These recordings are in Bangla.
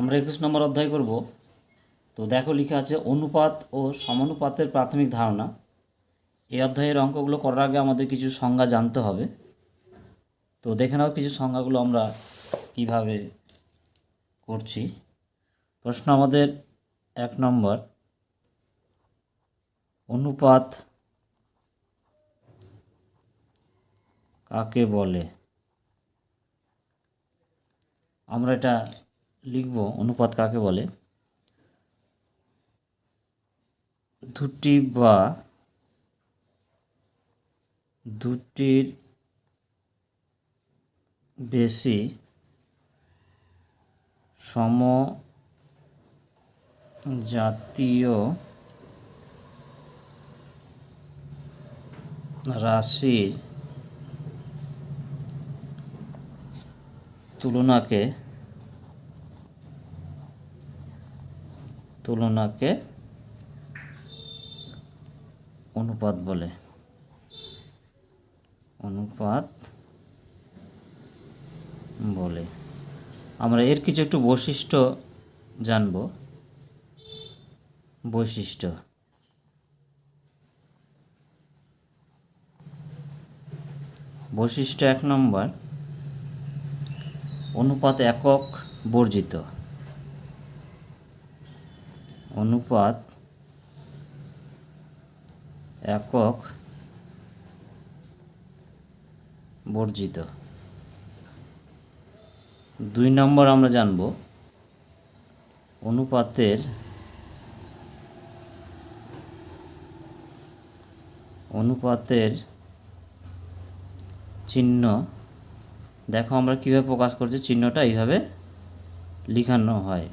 আমরা 21 নম্বর অধ্যায় করব। তো দেখো লেখা আছে অনুপাত ও সমানুপাতের প্রাথমিক ধারণা। এই অধ্যায়ের অঙ্কগুলো করার আগে আমাদের কিছু সংজ্ঞা জানতে হবে। তো দেখে নাও কিছু সংজ্ঞাগুলো আমরা কিভাবে করছি। প্রশ্ন আমাদের 1 নম্বর, অনুপাত কাকে বলে? আমরা এটা লিখব, অনুপাত কাকে বলে? দুটি বা দুটির বেশি সমজাতীয় রাশির তুলনাকে অনুপাত বলে। আমরা এর কিছু একটু বৈশিষ্ট্য জানব। বৈশিষ্ট্য 1 নম্বর, অনুপাত একক বর্জিত। অনুপাত একক বর্জিত। 2 নম্বর আমরা জানব, অনুপাতের চিহ্ন। দেখো আমরা কীভাবে প্রকাশ করছি, চিহ্নটা এইভাবে লিখানো হয়।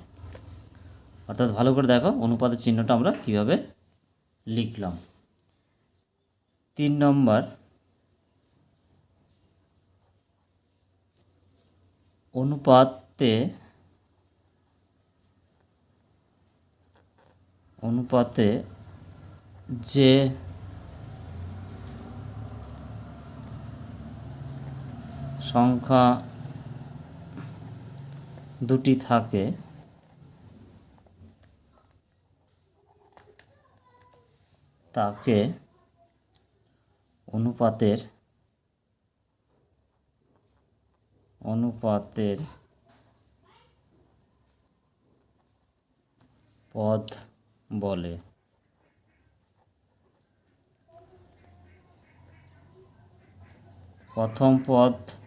অর্থাৎ ভালো করে দেখো অনুপাতের চিহ্নটা আমরা কীভাবে লিখলাম। 3 নম্বর, অনুপাতে যে সংখ্যা দুটি থাকে তাকে অনুপাতের পদ বলে। প্রথম পদকে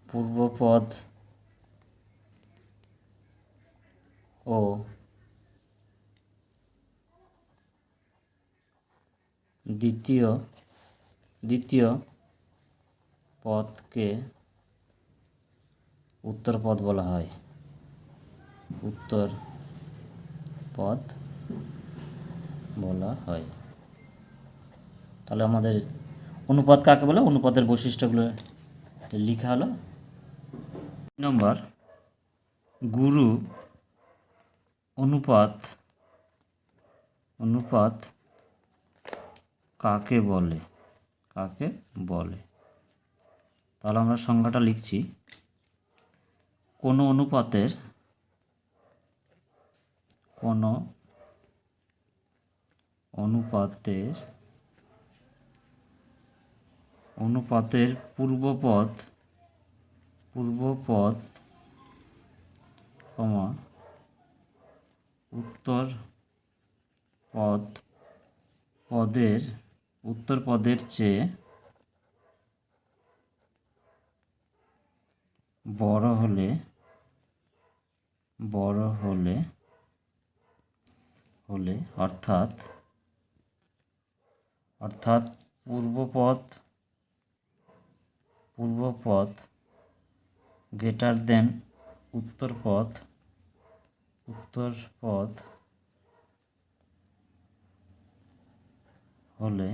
পূর্বপদ ও দ্বিতীয় পদকে উত্তর পদ বলা হয়। তাহলে আমাদের অনুপাত কাকে বলে, অনুপাতের বৈশিষ্ট্যগুলো লেখা হলো। নম্বর, গুরু অনুপাত কাকে বলে? তাহলে আমরা সংজ্ঞাটা লিখছি। কোনো অনুপাতের পূর্বপদ, উত্তর পদের চেয়ে বড় হলে অর্থাৎ পূর্বপদ গ্রেটার দেন উত্তর পদ হলে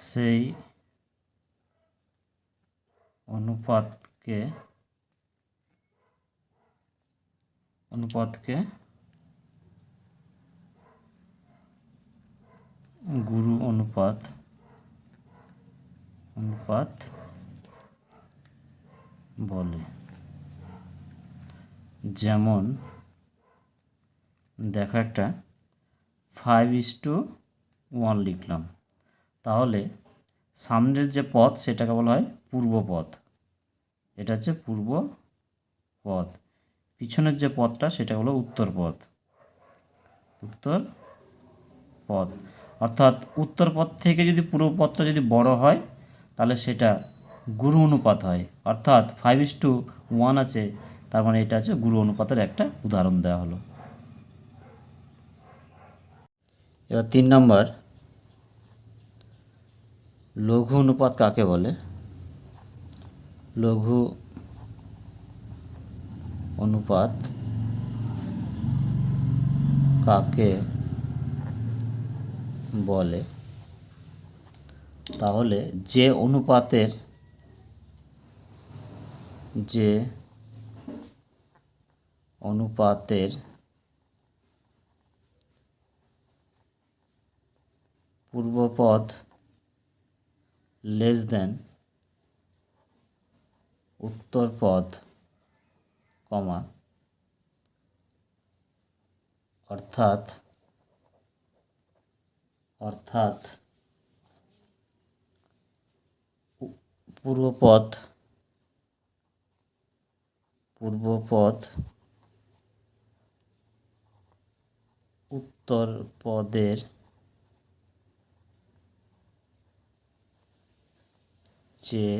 সেই অনুপাতকে গুরু অনুপাত বলে। যেমন দেখো একটা 5:1 লিখলাম, তাহলে সামনের যে পথ সেটাকে বলা হয় পূর্ব পথ, এটা হচ্ছে পূর্ব পথ। পিছনের যে পথটা সেটা হলো উত্তর পথ, অর্থাৎ উত্তর পথ থেকে যদি পূর্ব পথটা যদি বড় হয় তাহলে সেটা গুরু অনুপাত হয়। অর্থাৎ 5:1 আছে, তার মানে এটা হচ্ছে গুরু অনুপাতের একটা উদাহরণ দেওয়া হলো। এবার 3 নম্বর, লঘু অনুপাত কাকে বলে? লঘু অনুপাত কাকে বলে? তাহলে যে অনুপাতের পূর্বপদ লেস দেন উত্তরপদ, অর্থাৎ পূর্বপদ উত্তরপদের চেয়ে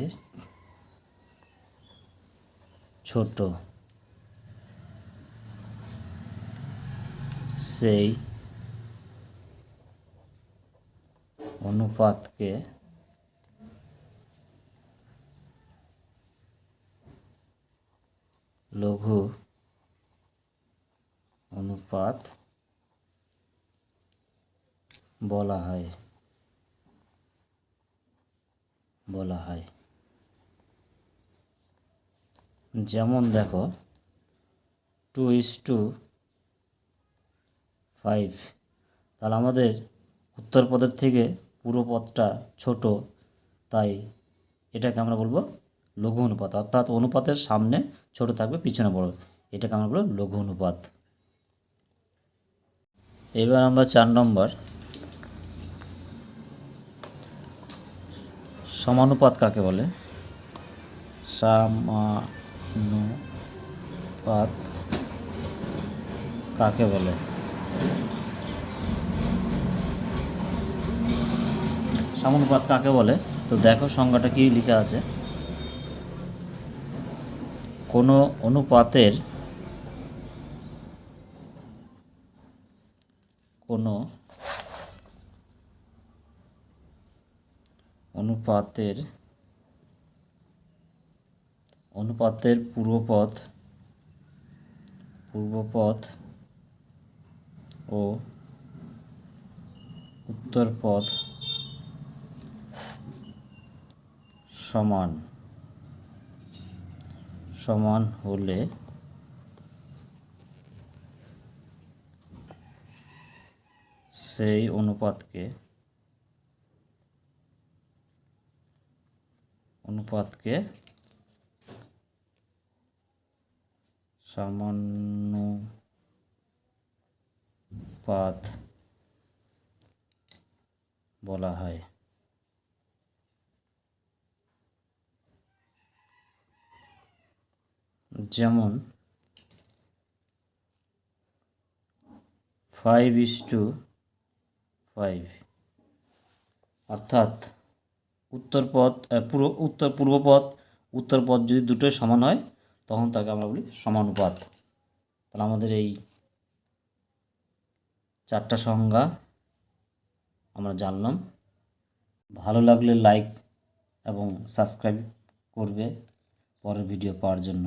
ছোট, সেই অনুপাতকে লঘু অনুপাত বলা হয়। যেমন দেখো 2:5, তাহলে আমাদের উত্তর পদের থেকে পূর্ব পদটা ছোট, তাই এটাকে আমরা বলবো লঘু অনুপাত। অর্থাৎ অনুপাতের সামনে ছোট থাকবে, পিছনে বড়, এটাকে আমরা বলবো লঘু অনুপাত। এবার আমরা 4 নম্বর, সমানুপাত কাকে বলে? সমানুপাত কাকে বলে? সমানুপাত কাকে বলে? তো দেখো সংজ্ঞাটা কি লেখা আছে। কোনো অনুপাতের পূর্বপদ ও উত্তরপদ সমান হলে সেই অনুপাতকে সমানুপাত বলা হয়। যেমন 5:5, অর্থাৎ পূর্বপদ উত্তরপদ যদি দুটোই সমান হয় তখন তাকে আমরা বলি সমানুপাত। তাহলে আমাদের এই 4টা সংজ্ঞা আমরা জানলাম। ভালো লাগলে লাইক এবং সাবস্ক্রাইব করবে পরের ভিডিও পাওয়ার জন্য।